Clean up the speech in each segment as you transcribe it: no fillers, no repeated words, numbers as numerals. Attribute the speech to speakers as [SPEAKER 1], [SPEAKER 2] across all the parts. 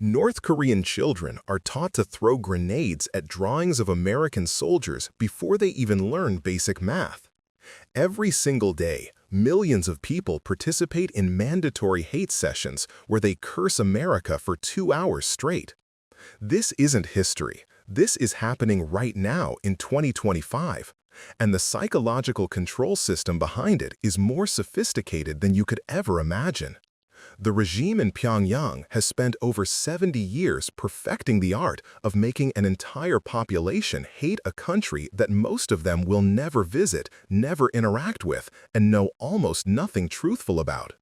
[SPEAKER 1] North Korean children are taught to throw grenades at drawings of American soldiers before they even learn basic math. Every single day, millions of people participate in mandatory hate sessions where they curse America for 2 hours straight. This isn't history. This is happening right now in 2025. And the psychological control system behind it is more sophisticated than you could ever imagine. The regime in Pyongyang has spent over 70 years perfecting the art of making an entire population hate a country that most of them will never visit, never interact with, and know almost nothing truthful about.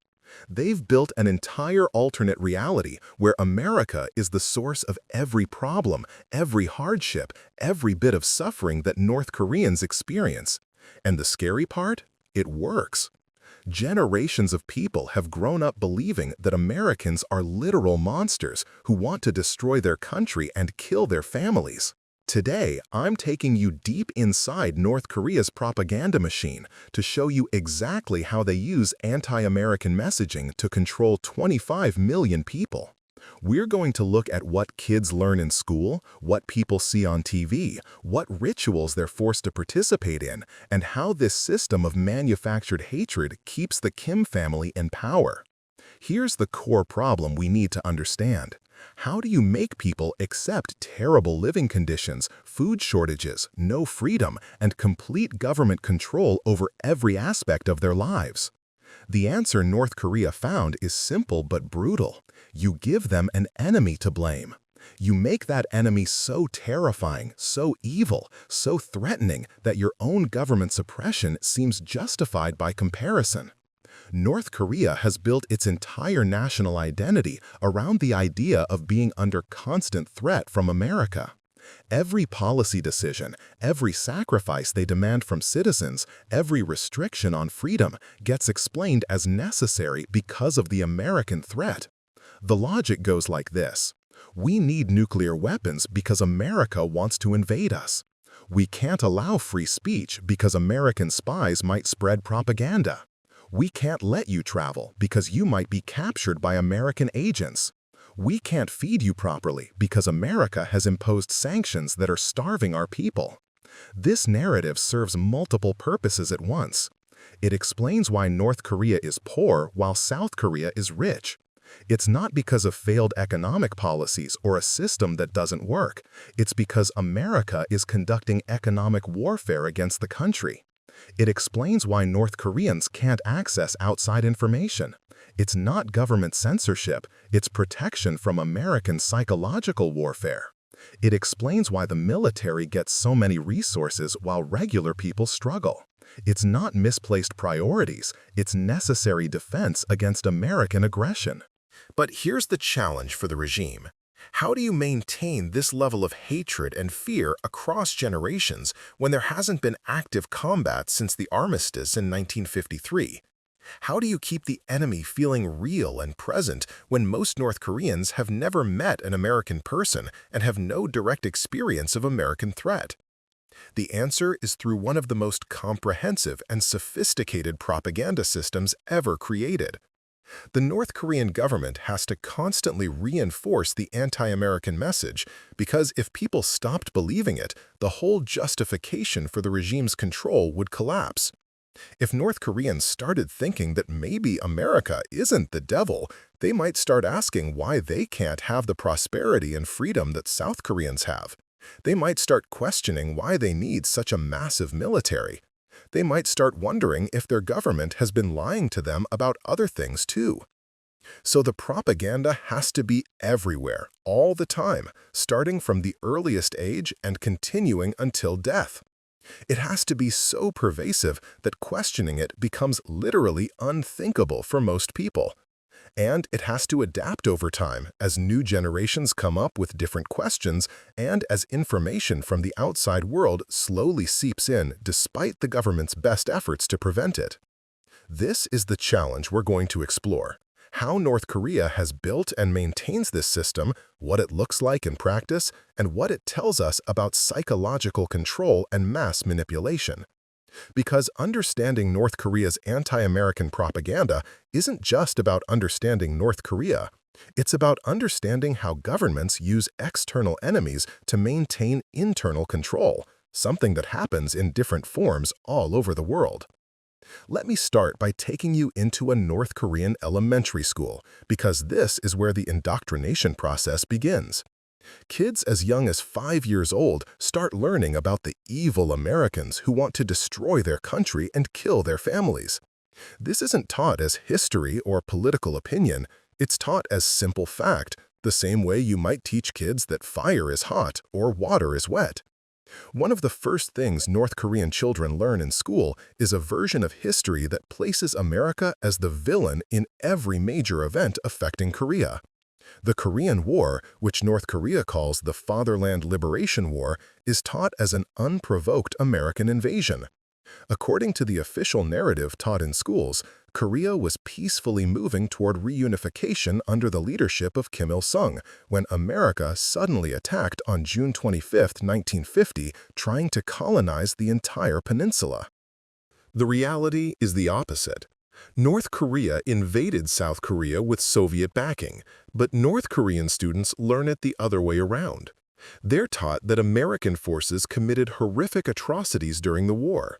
[SPEAKER 1] They've built an entire alternate reality where America is the source of every problem, every hardship, every bit of suffering that North Koreans experience. And the scary part? It works. Generations of people have grown up believing that Americans are literal monsters who want to destroy their country and kill their families. Today, I'm taking you deep inside North Korea's propaganda machine to show you exactly how they use anti-American messaging to control 25 million people. We're going to look at what kids learn in school, what people see on TV, what rituals they're forced to participate in, and how this system of manufactured hatred keeps the Kim family in power. Here's the core problem we need to understand. How do you make people accept terrible living conditions, food shortages, no freedom, and complete government control over every aspect of their lives? The answer North Korea found is simple but brutal. You give them an enemy to blame. You make that enemy so terrifying, so evil, so threatening that your own government suppression seems justified by comparison. North Korea has built its entire national identity around the idea of being under constant threat from America. Every policy decision, every sacrifice they demand from citizens, every restriction on freedom gets explained as necessary because of the American threat. The logic goes like this. We need nuclear weapons because America wants to invade us. We can't allow free speech because American spies might spread propaganda. We can't let you travel because you might be captured by American agents. We can't feed you properly because America has imposed sanctions that are starving our people. This narrative serves multiple purposes at once. It explains why North Korea is poor while South Korea is rich. It's not because of failed economic policies or a system that doesn't work. It's because America is conducting economic warfare against the country. It explains why North Koreans can't access outside information. It's not government censorship, it's protection from American psychological warfare. It explains why the military gets so many resources while regular people struggle. It's not misplaced priorities, it's necessary defense against American aggression. But here's the challenge for the regime. How do you maintain this level of hatred and fear across generations when there hasn't been active combat since the armistice in 1953? How do you keep the enemy feeling real and present when most North Koreans have never met an American person and have no direct experience of American threat? The answer is through one of the most comprehensive and sophisticated propaganda systems ever created. The North Korean government has to constantly reinforce the anti-American message because if people stopped believing it, the whole justification for the regime's control would collapse. If North Koreans started thinking that maybe America isn't the devil, they might start asking why they can't have the prosperity and freedom that South Koreans have. They might start questioning why they need such a massive military. They might start wondering if their government has been lying to them about other things too. So the propaganda has to be everywhere, all the time, starting from the earliest age and continuing until death. It has to be so pervasive that questioning it becomes literally unthinkable for most people. And it has to adapt over time as new generations come up with different questions and as information from the outside world slowly seeps in despite the government's best efforts to prevent it. This is the challenge we're going to explore. How North Korea has built and maintains this system, what it looks like in practice, and what it tells us about psychological control and mass manipulation. Because understanding North Korea's anti-American propaganda isn't just about understanding North Korea, It's about understanding how governments use external enemies to maintain internal control, something that happens in different forms all over the world. Let me start by taking you into a North Korean elementary school, because this is where the indoctrination process begins. Kids as young as 5 years old start learning about the evil Americans who want to destroy their country and kill their families. This isn't taught as history or political opinion, it's taught as simple fact, the same way you might teach kids that fire is hot or water is wet. One of the first things North Korean children learn in school is a version of history that places America as the villain in every major event affecting Korea. The Korean War, which North Korea calls the Fatherland Liberation War, is taught as an unprovoked American invasion. According to the official narrative taught in schools, Korea was peacefully moving toward reunification under the leadership of Kim Il-sung when America suddenly attacked on June 25, 1950, trying to colonize the entire peninsula. The reality is the opposite. North Korea invaded South Korea with Soviet backing, but North Korean students learn it the other way around. They're taught that American forces committed horrific atrocities during the war.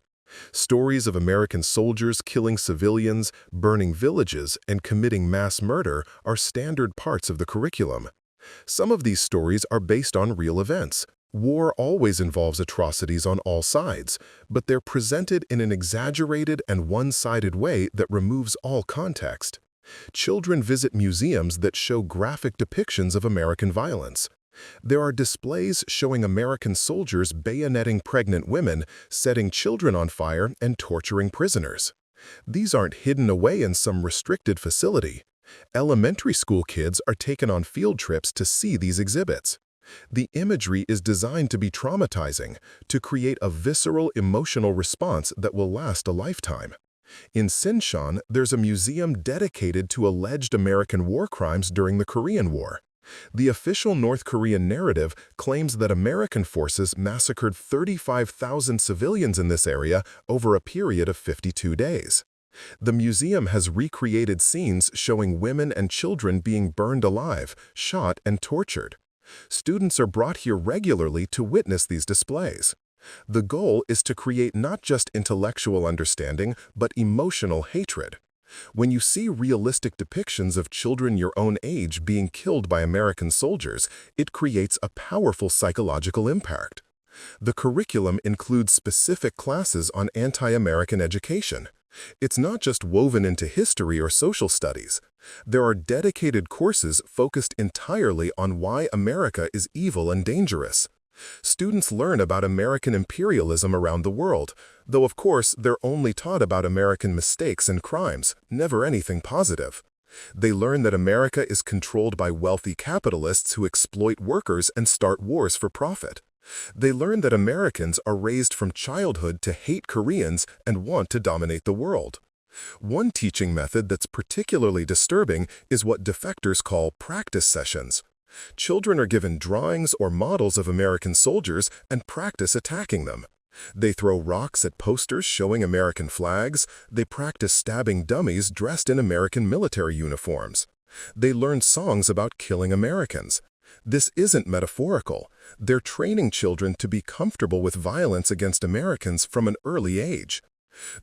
[SPEAKER 1] Stories of American soldiers killing civilians, burning villages, and committing mass murder are standard parts of the curriculum. Some of these stories are based on real events. War always involves atrocities on all sides, but they're presented in an exaggerated and one-sided way that removes all context. Children visit museums that show graphic depictions of American violence. There are displays showing American soldiers bayoneting pregnant women, setting children on fire, and torturing prisoners. These aren't hidden away in some restricted facility. Elementary school kids are taken on field trips to see these exhibits. The imagery is designed to be traumatizing, to create a visceral emotional response that will last a lifetime. In Sinchon, there's a museum dedicated to alleged American war crimes during the Korean War. The official North Korean narrative claims that American forces massacred 35,000 civilians in this area over a period of 52 days. The museum has recreated scenes showing women and children being burned alive, shot, and tortured. Students are brought here regularly to witness these displays. The goal is to create not just intellectual understanding, but emotional hatred. When you see realistic depictions of children your own age being killed by American soldiers, it creates a powerful psychological impact. The curriculum includes specific classes on anti-American education. It's not just woven into history or social studies. There are dedicated courses focused entirely on why America is evil and dangerous. Students learn about American imperialism around the world, though of course they're only taught about American mistakes and crimes, never anything positive. They learn that America is controlled by wealthy capitalists who exploit workers and start wars for profit. They learn that Americans are raised from childhood to hate Koreans and want to dominate the world. One teaching method that's particularly disturbing is what defectors call practice sessions. Children are given drawings or models of American soldiers and practice attacking them. They throw rocks at posters showing American flags. They practice stabbing dummies dressed in American military uniforms. They learn songs about killing Americans. This isn't metaphorical. They're training children to be comfortable with violence against Americans from an early age.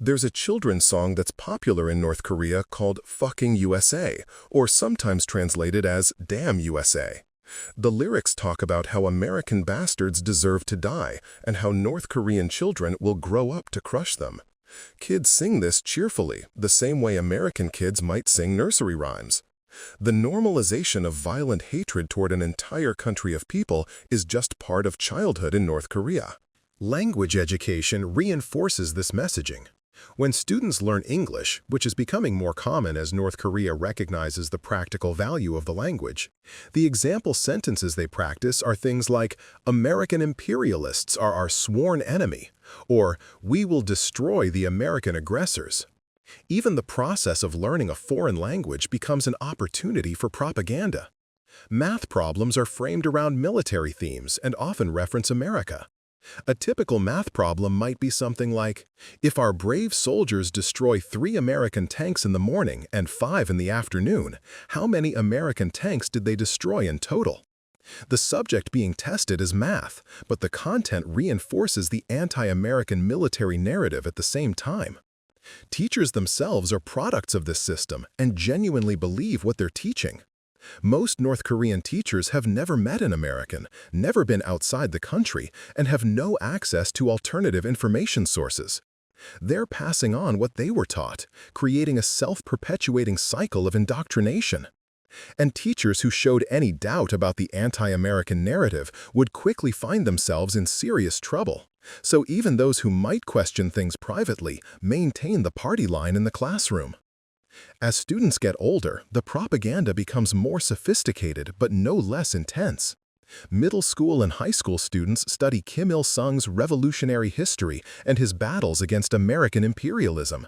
[SPEAKER 1] There's a children's song that's popular in North Korea called Fucking USA, or sometimes translated as Damn USA. The lyrics talk about how American bastards deserve to die and how North Korean children will grow up to crush them. Kids sing this cheerfully, the same way American kids might sing nursery rhymes. The normalization of violent hatred toward an entire country of people is just part of childhood in North Korea. Language education reinforces this messaging. When students learn English, which is becoming more common as North Korea recognizes the practical value of the language, the example sentences they practice are things like, "American imperialists are our sworn enemy," or "We will destroy the American aggressors." Even the process of learning a foreign language becomes an opportunity for propaganda. Math problems are framed around military themes and often reference America. A typical math problem might be something like, if our brave soldiers destroy 3 American tanks in the morning and 5 in the afternoon, how many American tanks did they destroy in total? The subject being tested is math, but the content reinforces the anti-American military narrative at the same time. Teachers themselves are products of this system and genuinely believe what they're teaching. Most North Korean teachers have never met an American, never been outside the country, and have no access to alternative information sources. They're passing on what they were taught, creating a self-perpetuating cycle of indoctrination. And teachers who showed any doubt about the anti-American narrative would quickly find themselves in serious trouble. So even those who might question things privately maintain the party line in the classroom. As students get older, the propaganda becomes more sophisticated but no less intense. Middle school and high school students study Kim Il-sung's revolutionary history and his battles against American imperialism.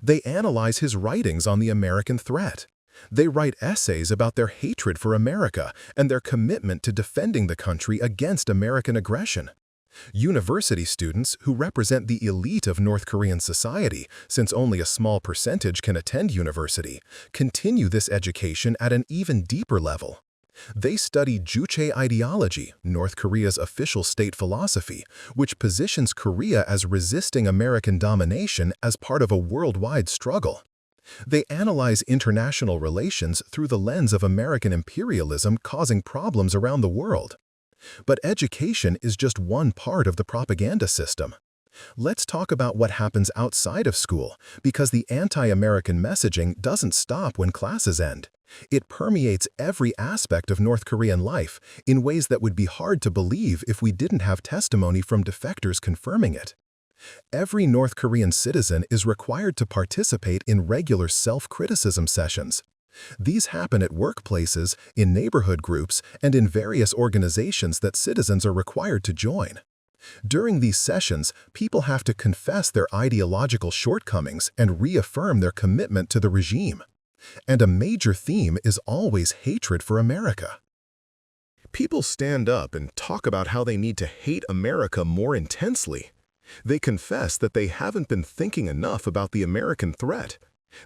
[SPEAKER 1] They analyze his writings on the American threat. They write essays about their hatred for America and their commitment to defending the country against American aggression. University students, who represent the elite of North Korean society, since only a small percentage can attend university, continue this education at an even deeper level. They study Juche ideology, North Korea's official state philosophy, which positions Korea as resisting American domination as part of a worldwide struggle. They analyze international relations through the lens of American imperialism causing problems around the world. But education is just one part of the propaganda system. Let's talk about what happens outside of school, because the anti-American messaging doesn't stop when classes end. It permeates every aspect of North Korean life in ways that would be hard to believe if we didn't have testimony from defectors confirming it. Every North Korean citizen is required to participate in regular self-criticism sessions. These happen at workplaces, in neighborhood groups, and in various organizations that citizens are required to join. During these sessions, people have to confess their ideological shortcomings and reaffirm their commitment to the regime. And a major theme is always hatred for America. People stand up and talk about how they need to hate America more intensely. They confess that they haven't been thinking enough about the American threat.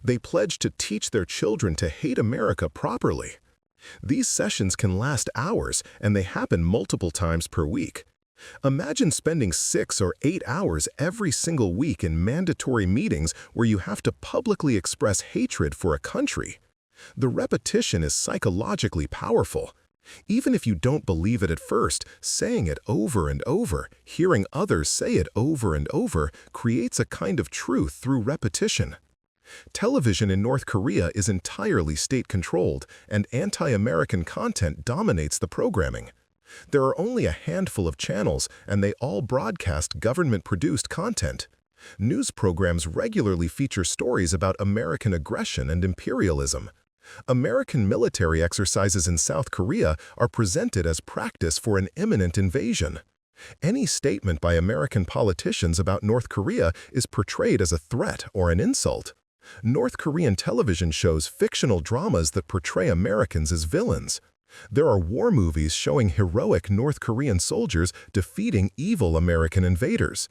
[SPEAKER 1] They pledge to teach their children to hate America properly. These sessions can last hours, and they happen multiple times per week. Imagine spending 6 or 8 hours every single week in mandatory meetings where you have to publicly express hatred for a country. The repetition is psychologically powerful. Even if you don't believe it at first, saying it over and over, hearing others say it over and over, creates a kind of truth through repetition. Television in North Korea is entirely state-controlled, and anti-American content dominates the programming. There are only a handful of channels, and they all broadcast government-produced content. News programs regularly feature stories about American aggression and imperialism. American military exercises in South Korea are presented as practice for an imminent invasion. Any statement by American politicians about North Korea is portrayed as a threat or an insult. North Korean television shows fictional dramas that portray Americans as villains. There are war movies showing heroic North Korean soldiers defeating evil American invaders.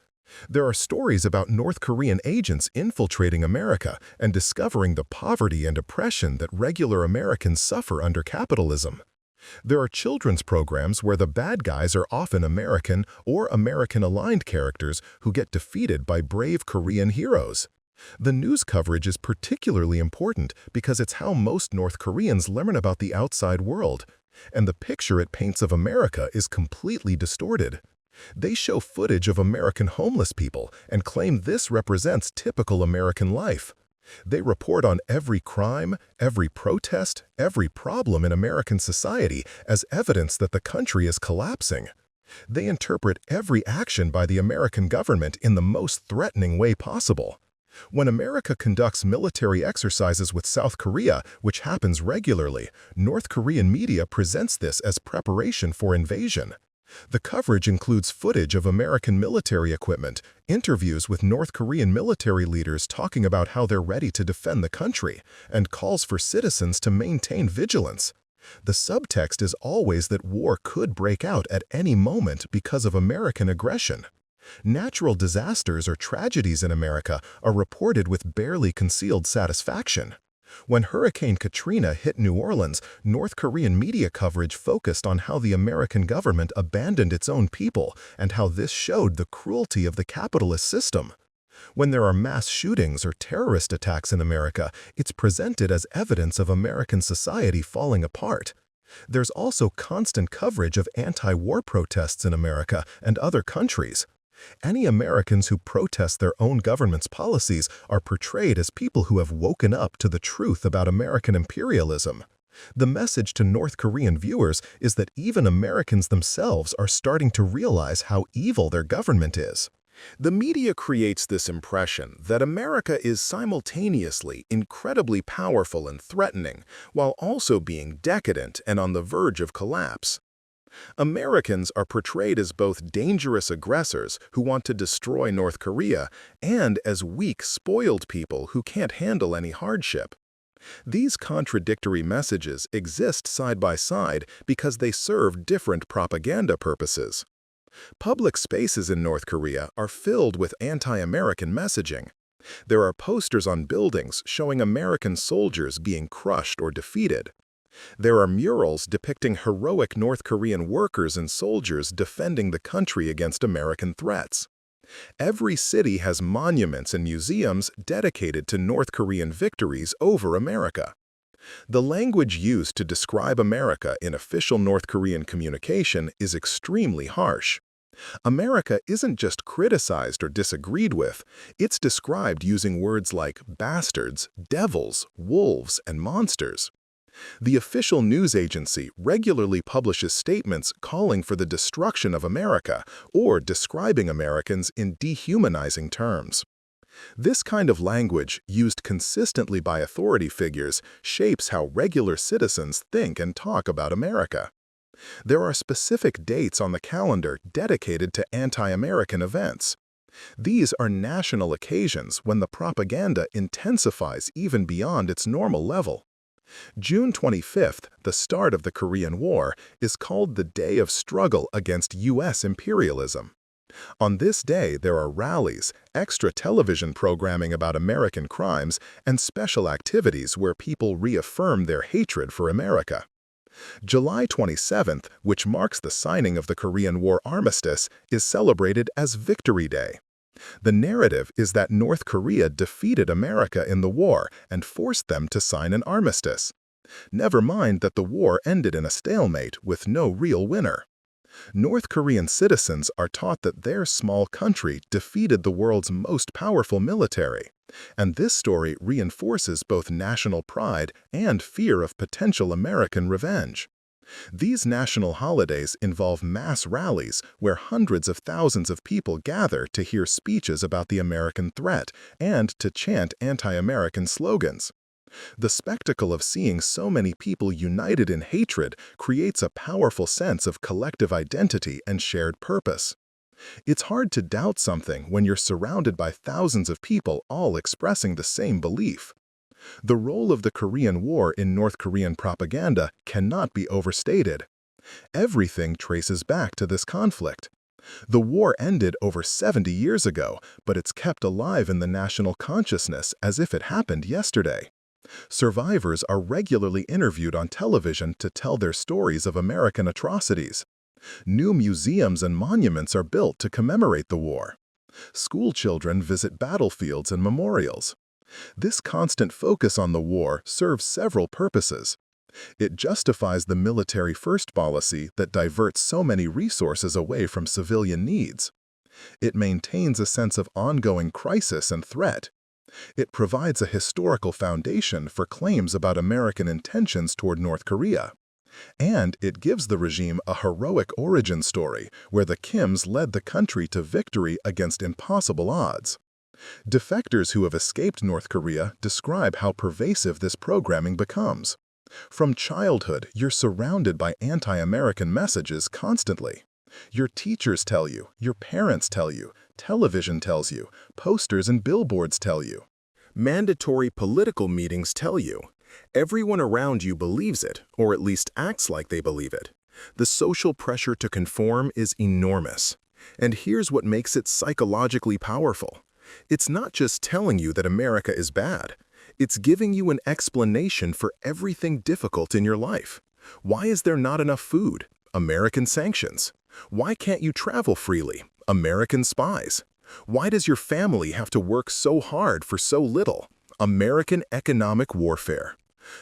[SPEAKER 1] There are stories about North Korean agents infiltrating America and discovering the poverty and oppression that regular Americans suffer under capitalism. There are children's programs where the bad guys are often American or American-aligned characters who get defeated by brave Korean heroes. The news coverage is particularly important because it's how most North Koreans learn about the outside world, and the picture it paints of America is completely distorted. They show footage of American homeless people and claim this represents typical American life. They report on every crime, every protest, every problem in American society as evidence that the country is collapsing. They interpret every action by the American government in the most threatening way possible. When America conducts military exercises with South Korea, which happens regularly, North Korean media presents this as preparation for invasion. The coverage includes footage of American military equipment, interviews with North Korean military leaders talking about how they're ready to defend the country, and calls for citizens to maintain vigilance. The subtext is always that war could break out at any moment because of American aggression. Natural disasters or tragedies in America are reported with barely concealed satisfaction. When Hurricane Katrina hit New Orleans, North Korean media coverage focused on how the American government abandoned its own people and how this showed the cruelty of the capitalist system. When there are mass shootings or terrorist attacks in America, it's presented as evidence of American society falling apart. There's also constant coverage of anti-war protests in America and other countries. Any Americans who protest their own government's policies are portrayed as people who have woken up to the truth about American imperialism. The message to North Korean viewers is that even Americans themselves are starting to realize how evil their government is. The media creates this impression that America is simultaneously incredibly powerful and threatening, while also being decadent and on the verge of collapse. Americans are portrayed as both dangerous aggressors who want to destroy North Korea and as weak, spoiled people who can't handle any hardship. These contradictory messages exist side by side because they serve different propaganda purposes. Public spaces in North Korea are filled with anti-American messaging. There are posters on buildings showing American soldiers being crushed or defeated. There are murals depicting heroic North Korean workers and soldiers defending the country against American threats. Every city has monuments and museums dedicated to North Korean victories over America. The language used to describe America in official North Korean communication is extremely harsh. America isn't just criticized or disagreed with, it's described using words like bastards, devils, wolves, and monsters. The official news agency regularly publishes statements calling for the destruction of America or describing Americans in dehumanizing terms. This kind of language, used consistently by authority figures, shapes how regular citizens think and talk about America. There are specific dates on the calendar dedicated to anti-American events. These are national occasions when the propaganda intensifies even beyond its normal level. June 25th, the start of the Korean War, is called the Day of Struggle against U.S. imperialism. On this day, there are rallies, extra television programming about American crimes, and special activities where people reaffirm their hatred for America. July 27th, which marks the signing of the Korean War armistice, is celebrated as Victory Day. The narrative is that North Korea defeated America in the war and forced them to sign an armistice. Never mind that the war ended in a stalemate with no real winner. North Korean citizens are taught that their small country defeated the world's most powerful military, and this story reinforces both national pride and fear of potential American revenge. These national holidays involve mass rallies where hundreds of thousands of people gather to hear speeches about the American threat and to chant anti-American slogans. The spectacle of seeing so many people united in hatred creates a powerful sense of collective identity and shared purpose. It's hard to doubt something when you're surrounded by thousands of people all expressing the same belief. The role of the Korean War in North Korean propaganda cannot be overstated. Everything traces back to this conflict. The war ended over 70 years ago, but it's kept alive in the national consciousness as if it happened yesterday. Survivors are regularly interviewed on television to tell their stories of American atrocities. New museums and monuments are built to commemorate the war. School children visit battlefields and memorials. This constant focus on the war serves several purposes. It justifies the military-first policy that diverts so many resources away from civilian needs. It maintains a sense of ongoing crisis and threat. It provides a historical foundation for claims about American intentions toward North Korea. And it gives the regime a heroic origin story where the Kims led the country to victory against impossible odds. Defectors who have escaped North Korea describe how pervasive this programming becomes. From childhood, you're surrounded by anti-American messages constantly. Your teachers tell you, your parents tell you, television tells you, posters and billboards tell you. Mandatory political meetings tell you. Everyone around you believes it, or at least acts like they believe it. The social pressure to conform is enormous. And here's what makes it psychologically powerful. It's not just telling you that America is bad. It's giving you an explanation for everything difficult in your life. Why is there not enough food? American sanctions. Why can't you travel freely? American spies. Why does your family have to work so hard for so little? American economic warfare.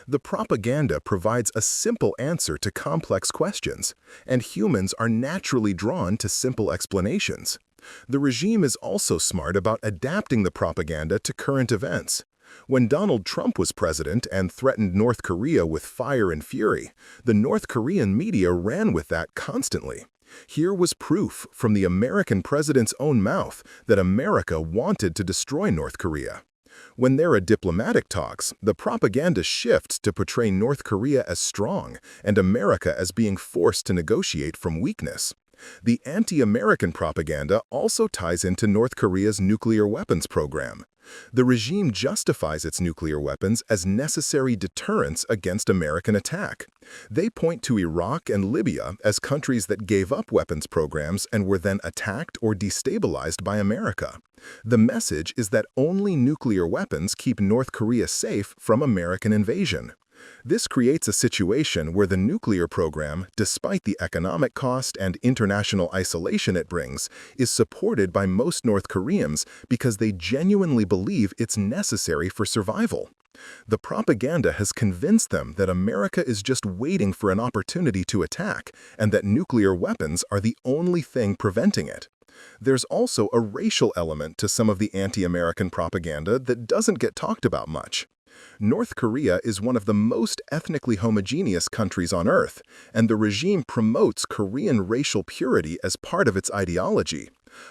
[SPEAKER 1] The propaganda provides a simple answer to complex questions, and humans are naturally drawn to simple explanations. The regime is also smart about adapting the propaganda to current events. When Donald Trump was president and threatened North Korea with fire and fury, the North Korean media ran with that constantly. Here was proof from the American president's own mouth that America wanted to destroy North Korea. When there are diplomatic talks, the propaganda shifts to portray North Korea as strong and America as being forced to negotiate from weakness. The anti-American propaganda also ties into North Korea's nuclear weapons program. The regime justifies its nuclear weapons as necessary deterrents against American attack. They point to Iraq and Libya as countries that gave up weapons programs and were then attacked or destabilized by America. The message is that only nuclear weapons keep North Korea safe from American invasion. This creates a situation where the nuclear program, despite the economic cost and international isolation it brings, is supported by most North Koreans because they genuinely believe it's necessary for survival. The propaganda has convinced them that America is just waiting for an opportunity to attack and that nuclear weapons are the only thing preventing it. There's also a racial element to some of the anti-American propaganda that doesn't get talked about much. North Korea is one of the most ethnically homogeneous countries on Earth, and the regime promotes Korean racial purity as part of its ideology.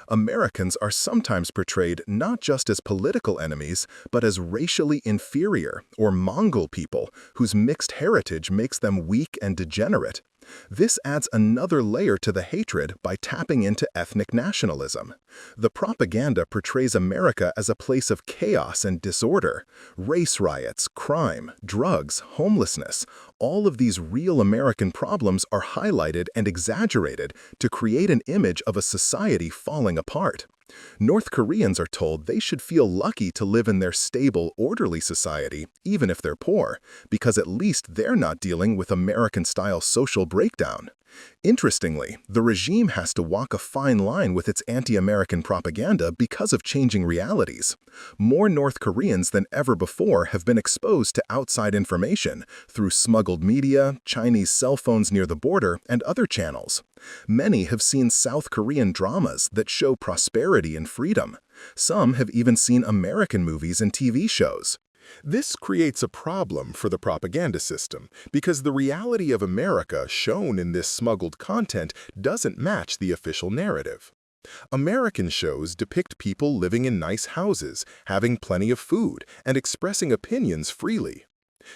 [SPEAKER 1] Americans are sometimes portrayed not just as political enemies, but as racially inferior or Mongol people whose mixed heritage makes them weak and degenerate. This adds another layer to the hatred by tapping into ethnic nationalism. The propaganda portrays America as a place of chaos and disorder. Race riots, crime, drugs, homelessness, all of these real American problems are highlighted and exaggerated to create an image of a society falling apart. North Koreans are told they should feel lucky to live in their stable, orderly society, even if they're poor, because at least they're not dealing with American-style social breakdown. Interestingly, the regime has to walk a fine line with its anti-American propaganda because of changing realities. More North Koreans than ever before have been exposed to outside information through smuggled media, Chinese cell phones near the border, and other channels. Many have seen South Korean dramas that show prosperity and freedom. Some have even seen American movies and TV shows. This creates a problem for the propaganda system because the reality of America shown in this smuggled content doesn't match the official narrative. American shows depict people living in nice houses, having plenty of food, and expressing opinions freely.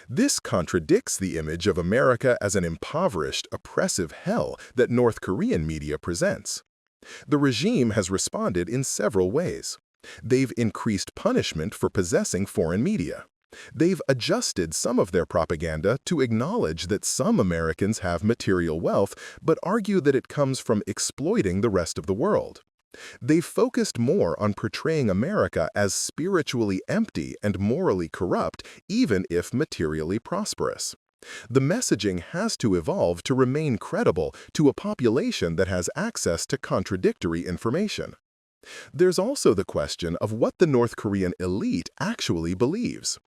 [SPEAKER 1] This contradicts the image of America as an impoverished, oppressive hell that North Korean media presents. The regime has responded in several ways. They've increased punishment for possessing foreign media. They've adjusted some of their propaganda to acknowledge that some Americans have material wealth, but argue that it comes from exploiting the rest of the world. They've focused more on portraying America as spiritually empty and morally corrupt, even if materially prosperous. The messaging has to evolve to remain credible to a population that has access to contradictory information. There's also the question of what the North Korean elite actually believes.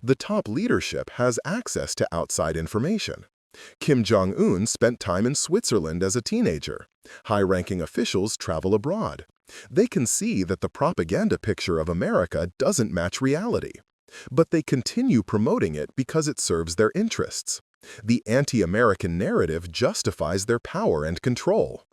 [SPEAKER 1] The top leadership has access to outside information. Kim Jong-un spent time in Switzerland as a teenager. High-ranking officials travel abroad. They can see that the propaganda picture of America doesn't match reality. But they continue promoting it because it serves their interests. The anti-American narrative justifies their power and control.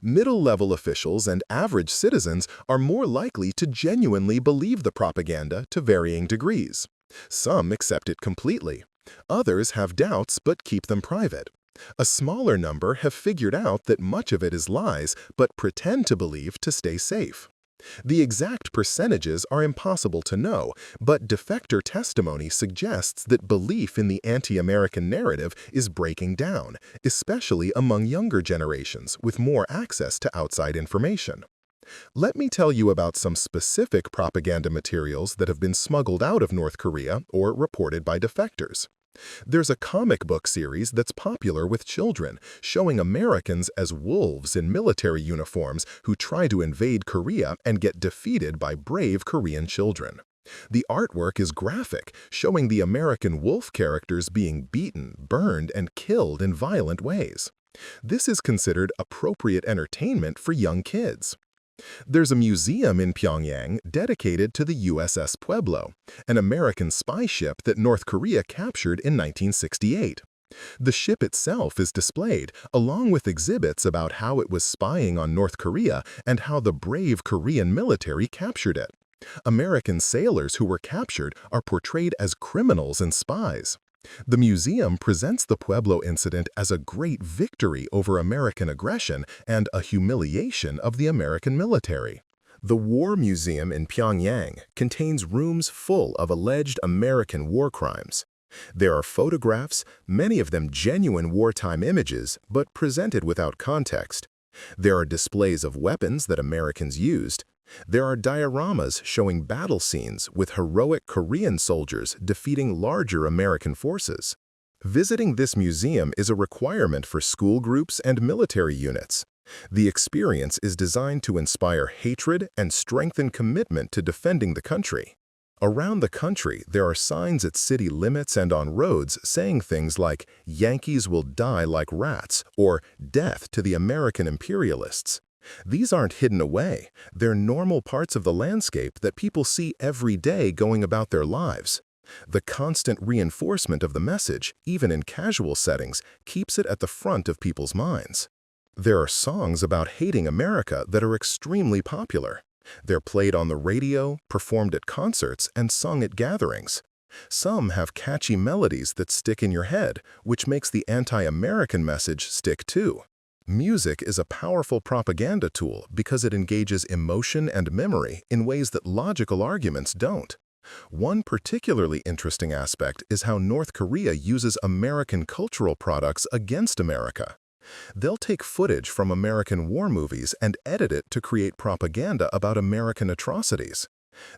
[SPEAKER 1] Middle-level officials and average citizens are more likely to genuinely believe the propaganda to varying degrees. Some accept it completely. Others have doubts but keep them private. A smaller number have figured out that much of it is lies but pretend to believe to stay safe. The exact percentages are impossible to know, but defector testimony suggests that belief in the anti-American narrative is breaking down, especially among younger generations with more access to outside information. Let me tell you about some specific propaganda materials that have been smuggled out of North Korea or reported by defectors. There's a comic book series that's popular with children, showing Americans as wolves in military uniforms who try to invade Korea and get defeated by brave Korean children. The artwork is graphic, showing the American wolf characters being beaten, burned, and killed in violent ways. This is considered appropriate entertainment for young kids. There's a museum in Pyongyang dedicated to the USS Pueblo, an American spy ship that North Korea captured in 1968. The ship itself is displayed, along with exhibits about how it was spying on North Korea and how the brave Korean military captured it. American sailors who were captured are portrayed as criminals and spies. The museum presents the Pueblo incident as a great victory over American aggression and a humiliation of the American military. The War Museum in Pyongyang contains rooms full of alleged American war crimes. There are photographs, many of them genuine wartime images, but presented without context. There are displays of weapons that Americans used. There are dioramas showing battle scenes with heroic Korean soldiers defeating larger American forces. Visiting this museum is a requirement for school groups and military units. The experience is designed to inspire hatred and strengthen commitment to defending the country. Around the country, there are signs at city limits and on roads saying things like "Yankees will die like rats" or "Death to the American imperialists." These aren't hidden away. They're normal parts of the landscape that people see every day going about their lives. The constant reinforcement of the message, even in casual settings, keeps it at the front of people's minds. There are songs about hating America that are extremely popular. They're played on the radio, performed at concerts, and sung at gatherings. Some have catchy melodies that stick in your head, which makes the anti-American message stick too. Music is a powerful propaganda tool because it engages emotion and memory in ways that logical arguments don't. One particularly interesting aspect is how North Korea uses American cultural products against America. They'll take footage from American war movies and edit it to create propaganda about American atrocities.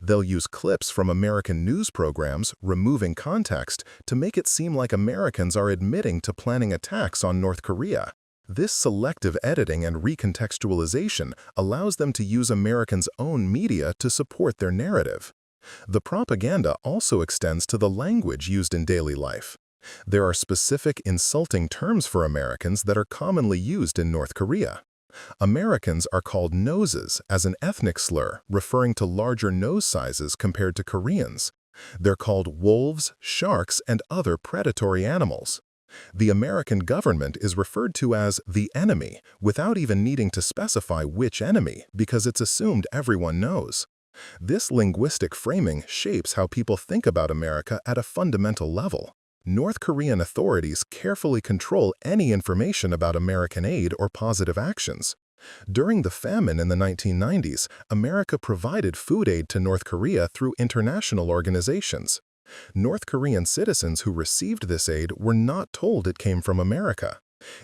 [SPEAKER 1] They'll use clips from American news programs, removing context, to make it seem like Americans are admitting to planning attacks on North Korea. This selective editing and recontextualization allows them to use Americans' own media to support their narrative. The propaganda also extends to the language used in daily life. There are specific insulting terms for Americans that are commonly used in North Korea. Americans are called noses as an ethnic slur, referring to larger nose sizes compared to Koreans. They're called wolves, sharks, and other predatory animals. The American government is referred to as the enemy without even needing to specify which enemy because it's assumed everyone knows. This linguistic framing shapes how people think about America at a fundamental level. North Korean authorities carefully control any information about American aid or positive actions. During the famine in the 1990s, America provided food aid to North Korea through international organizations. North Korean citizens who received this aid were not told it came from America.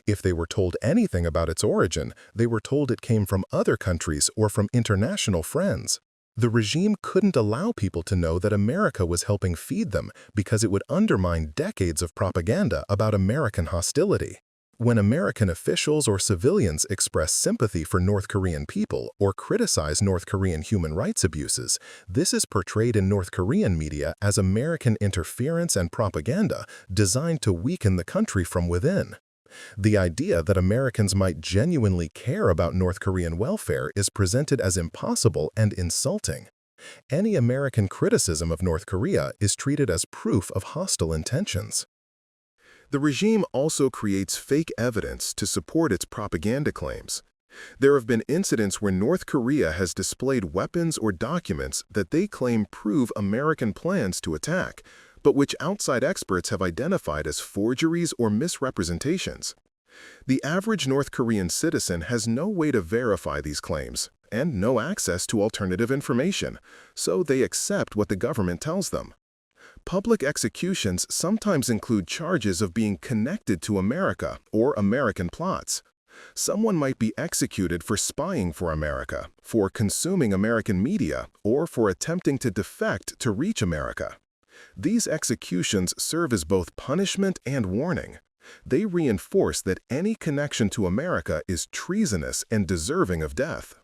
[SPEAKER 1] If they were told anything about its origin, they were told it came from other countries or from international friends. The regime couldn't allow people to know that America was helping feed them because it would undermine decades of propaganda about American hostility. When American officials or civilians express sympathy for North Korean people or criticize North Korean human rights abuses, this is portrayed in North Korean media as American interference and propaganda designed to weaken the country from within. The idea that Americans might genuinely care about North Korean welfare is presented as impossible and insulting. Any American criticism of North Korea is treated as proof of hostile intentions. The regime also creates fake evidence to support its propaganda claims. There have been incidents where North Korea has displayed weapons or documents that they claim prove American plans to attack, but which outside experts have identified as forgeries or misrepresentations. The average North Korean citizen has no way to verify these claims, and no access to alternative information, so they accept what the government tells them. Public executions sometimes include charges of being connected to America or American plots. Someone might be executed for spying for America, for consuming American media, or for attempting to defect to reach America. These executions serve as both punishment and warning. They reinforce that any connection to America is treasonous and deserving of death.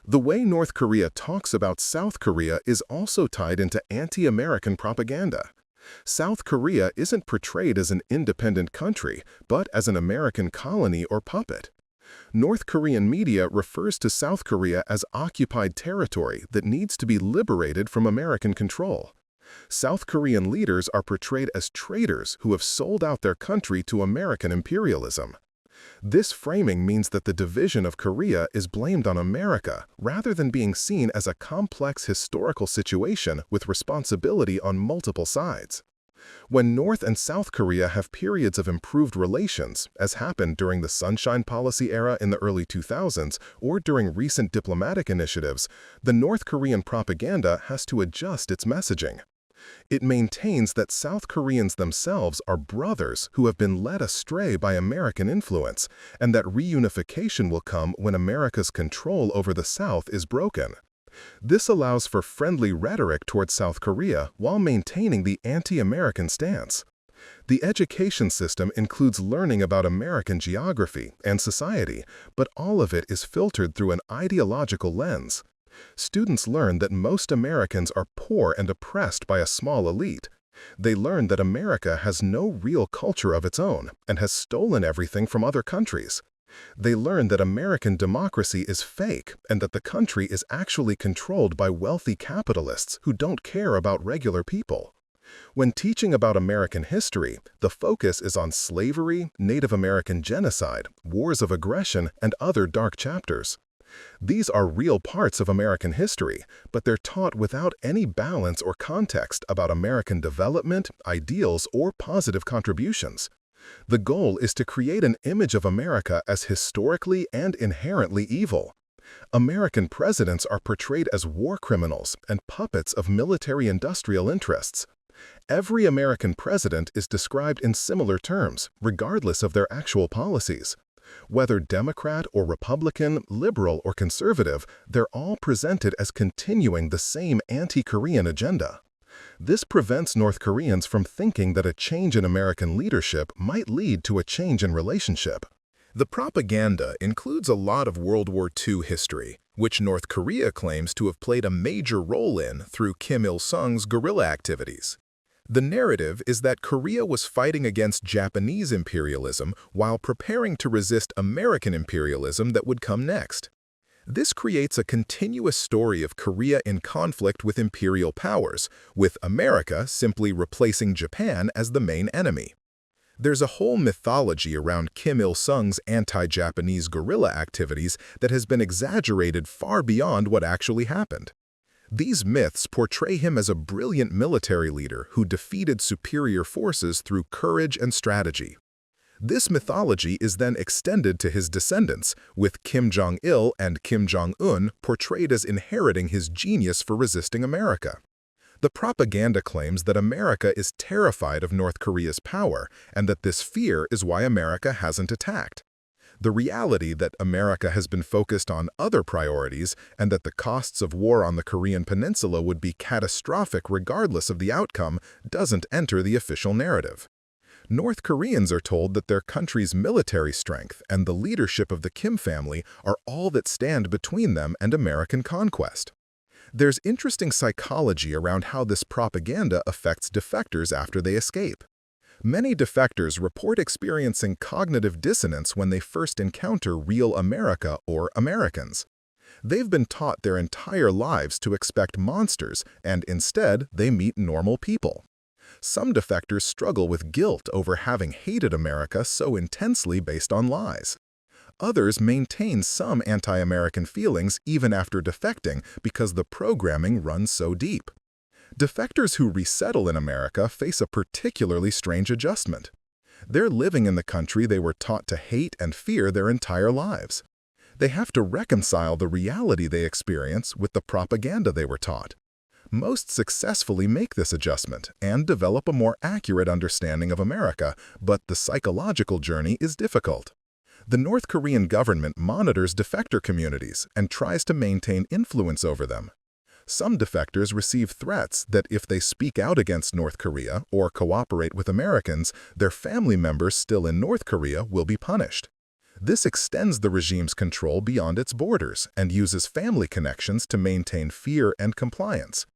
[SPEAKER 1] The way North Korea talks about South Korea is also tied into anti-American propaganda. South Korea isn't portrayed as an independent country, but as an American colony or puppet. North Korean media refers to South Korea as occupied territory that needs to be liberated from American control. South Korean leaders are portrayed as traitors who have sold out their country to American imperialism. This framing means that the division of Korea is blamed on America rather than being seen as a complex historical situation with responsibility on multiple sides. When North and South Korea have periods of improved relations, as happened during the Sunshine Policy era in the early 2000s or during recent diplomatic initiatives, the North Korean propaganda has to adjust its messaging. It maintains that South Koreans themselves are brothers who have been led astray by American influence, and that reunification will come when America's control over the South is broken. This allows for friendly rhetoric towards South Korea while maintaining the anti-American stance. The education system includes learning about American geography and society, but all of it is filtered through an ideological lens. Students learn that most Americans are poor and oppressed by a small elite. They learn that America has no real culture of its own and has stolen everything from other countries. They learn that American democracy is fake and that the country is actually controlled by wealthy capitalists who don't care about regular people. When teaching about American history, the focus is on slavery, Native American genocide, wars of aggression, and other dark chapters. These are real parts of American history, but they're taught without any balance or context about American development, ideals, or positive contributions. The goal is to create an image of America as historically and inherently evil. American presidents are portrayed as war criminals and puppets of military-industrial interests. Every American president is described in similar terms, regardless of their actual policies. Whether Democrat or Republican, liberal or conservative, they're all presented as continuing the same anti-Korean agenda. This prevents North Koreans from thinking that a change in American leadership might lead to a change in relationship. The propaganda includes a lot of World War II history, which North Korea claims to have played a major role in through Kim Il-sung's guerrilla activities. The narrative is that Korea was fighting against Japanese imperialism while preparing to resist American imperialism that would come next. This creates a continuous story of Korea in conflict with imperial powers, with America simply replacing Japan as the main enemy. There's a whole mythology around Kim Il-sung's anti-Japanese guerrilla activities that has been exaggerated far beyond what actually happened. These myths portray him as a brilliant military leader who defeated superior forces through courage and strategy. This mythology is then extended to his descendants, with Kim Jong-il and Kim Jong-un portrayed as inheriting his genius for resisting America. The propaganda claims that America is terrified of North Korea's power and that this fear is why America hasn't attacked. The reality that America has been focused on other priorities and that the costs of war on the Korean Peninsula would be catastrophic regardless of the outcome doesn't enter the official narrative. North Koreans are told that their country's military strength and the leadership of the Kim family are all that stand between them and American conquest. There's interesting psychology around how this propaganda affects defectors after they escape. Many defectors report experiencing cognitive dissonance when they first encounter real America or Americans. They've been taught their entire lives to expect monsters, and instead they meet normal people. Some defectors struggle with guilt over having hated America so intensely based on lies. Others maintain some anti-American feelings even after defecting because the programming runs so deep. Defectors who resettle in America face a particularly strange adjustment. They're living in the country they were taught to hate and fear their entire lives. They have to reconcile the reality they experience with the propaganda they were taught. Most successfully make this adjustment and develop a more accurate understanding of America, but the psychological journey is difficult. The North Korean government monitors defector communities and tries to maintain influence over them. Some defectors receive threats that if they speak out against North Korea or cooperate with Americans, their family members still in North Korea will be punished. This extends the regime's control beyond its borders and uses family connections to maintain fear and compliance.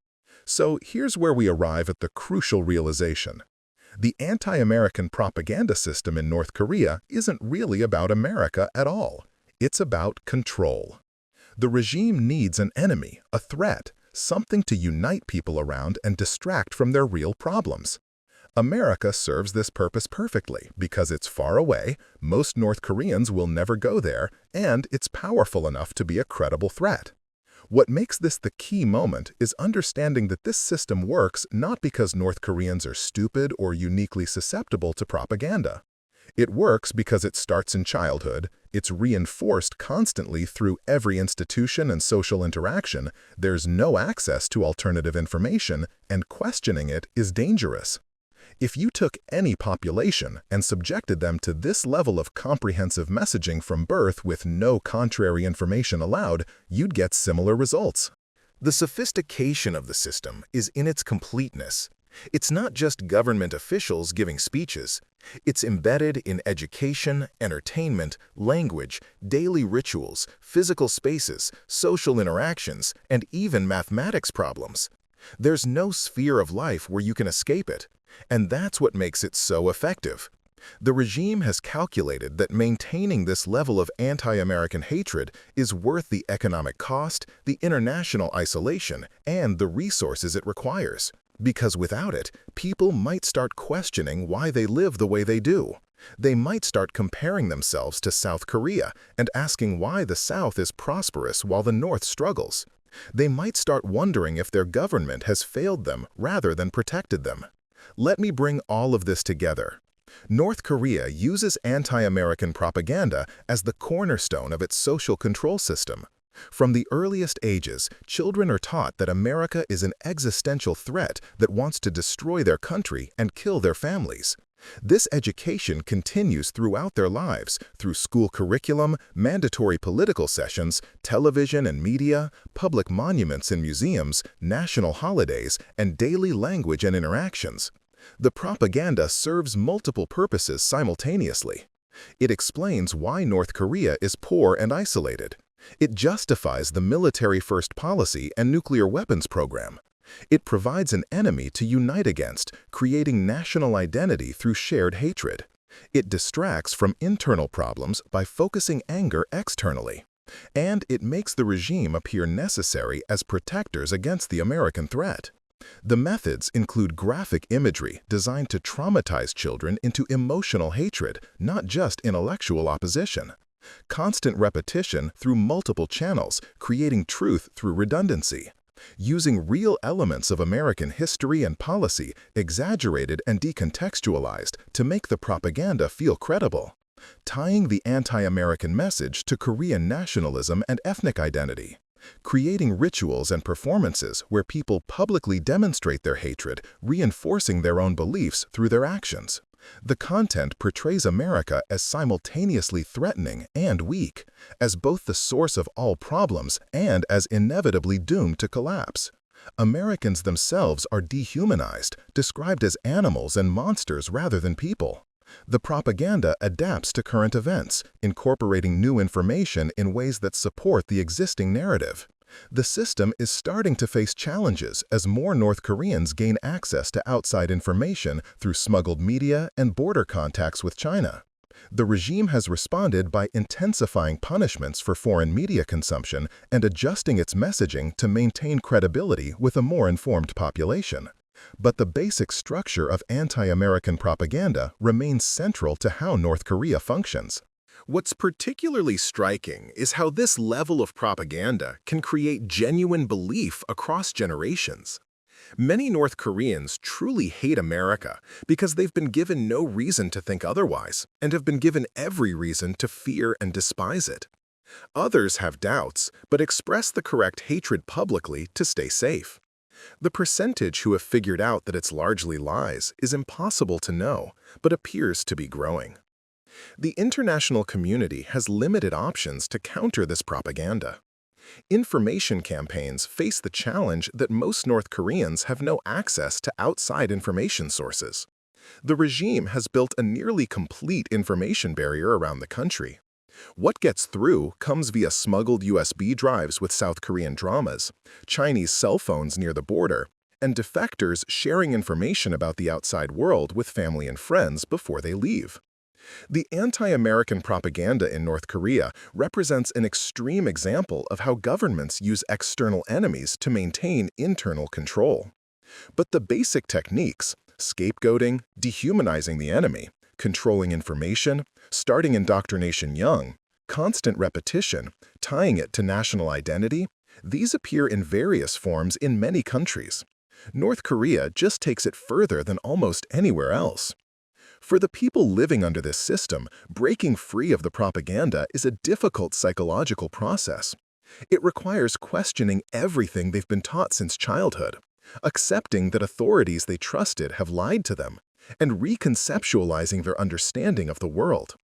[SPEAKER 1] So here's where we arrive at the crucial realization. The anti-American propaganda system in North Korea isn't really about America at all. It's about control. The regime needs an enemy, a threat, something to unite people around and distract from their real problems. America serves this purpose perfectly because it's far away, most North Koreans will never go there, and it's powerful enough to be a credible threat. What makes this the key moment is understanding that this system works not because North Koreans are stupid or uniquely susceptible to propaganda. It works because it starts in childhood, it's reinforced constantly through every institution and social interaction, there's no access to alternative information, and questioning it is dangerous. If you took any population and subjected them to this level of comprehensive messaging from birth with no contrary information allowed, you'd get similar results. The sophistication of the system is in its completeness. It's not just government officials giving speeches. It's embedded in education, entertainment, language, daily rituals, physical spaces, social interactions, and even mathematics problems. There's no sphere of life where you can escape it. And that's what makes it so effective. The regime has calculated that maintaining this level of anti-American hatred is worth the economic cost, the international isolation, and the resources it requires. Because without it, people might start questioning why they live the way they do. They might start comparing themselves to South Korea and asking why the South is prosperous while the North struggles. They might start wondering if their government has failed them rather than protected them. Let me bring all of this together. North Korea uses anti-American propaganda as the cornerstone of its social control system. From the earliest ages, children are taught that America is an existential threat that wants to destroy their country and kill their families. This education continues throughout their lives through school curriculum, mandatory political sessions, television and media, public monuments and museums, national holidays, and daily language and interactions. The propaganda serves multiple purposes simultaneously. It explains why North Korea is poor and isolated. It justifies the military-first policy and nuclear weapons program. It provides an enemy to unite against, creating national identity through shared hatred. It distracts from internal problems by focusing anger externally. And it makes the regime appear necessary as protectors against the American threat. The methods include graphic imagery designed to traumatize children into emotional hatred, not just intellectual opposition. Constant repetition through multiple channels, creating truth through redundancy. Using real elements of American history and policy, exaggerated and decontextualized to make the propaganda feel credible. Tying the anti-American message to Korean nationalism and ethnic identity. Creating rituals and performances where people publicly demonstrate their hatred, reinforcing their own beliefs through their actions. The content portrays America as simultaneously threatening and weak, as both the source of all problems and as inevitably doomed to collapse. Americans themselves are dehumanized, described as animals and monsters rather than people. The propaganda adapts to current events, incorporating new information in ways that support the existing narrative. The system is starting to face challenges as more North Koreans gain access to outside information through smuggled media and border contacts with China. The regime has responded by intensifying punishments for foreign media consumption and adjusting its messaging to maintain credibility with a more informed population. But the basic structure of anti-American propaganda remains central to how North Korea functions. What's particularly striking is how this level of propaganda can create genuine belief across generations. Many North Koreans truly hate America because they've been given no reason to think otherwise and have been given every reason to fear and despise it. Others have doubts, but express the correct hatred publicly to stay safe. The percentage who have figured out that it's largely lies is impossible to know, but appears to be growing. The international community has limited options to counter this propaganda. Information campaigns face the challenge that most North Koreans have no access to outside information sources. The regime has built a nearly complete information barrier around the country. What gets through comes via smuggled USB drives with South Korean dramas, Chinese cell phones near the border, and defectors sharing information about the outside world with family and friends before they leave. The anti-American propaganda in North Korea represents an extreme example of how governments use external enemies to maintain internal control. But the basic techniques, scapegoating, dehumanizing the enemy, controlling information, starting indoctrination young, constant repetition, tying it to national identity, these appear in various forms in many countries. North Korea just takes it further than almost anywhere else. For the people living under this system, breaking free of the propaganda is a difficult psychological process. It requires questioning everything they've been taught since childhood, accepting that authorities they trusted have lied to them, and reconceptualizing their understanding of the world.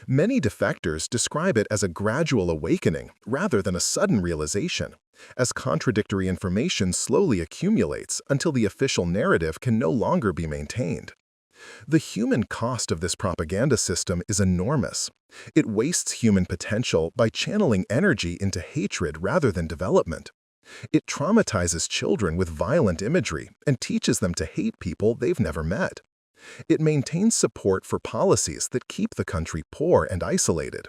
[SPEAKER 1] Many defectors describe it as a gradual awakening rather than a sudden realization, as contradictory information slowly accumulates until the official narrative can no longer be maintained. The human cost of this propaganda system is enormous. It wastes human potential by channeling energy into hatred rather than development. It traumatizes children with violent imagery and teaches them to hate people they've never met. It maintains support for policies that keep the country poor and isolated.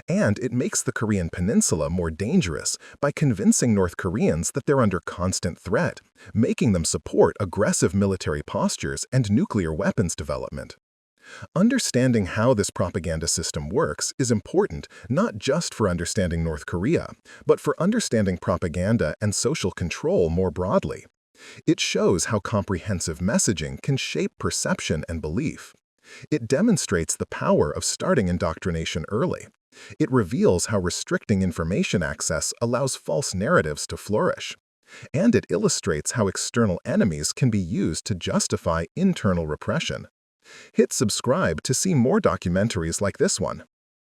[SPEAKER 1] And it makes the Korean peninsula more dangerous by convincing North Koreans that they're under constant threat, making them support aggressive military postures and nuclear weapons development. Understanding how this propaganda system works is important not just for understanding North Korea, but for understanding propaganda and social control more broadly. It shows how comprehensive messaging can shape perception and belief. It demonstrates the power of starting indoctrination early. It reveals how restricting information access allows false narratives to flourish. And it illustrates how external enemies can be used to justify internal repression. Hit subscribe to see more documentaries like this one.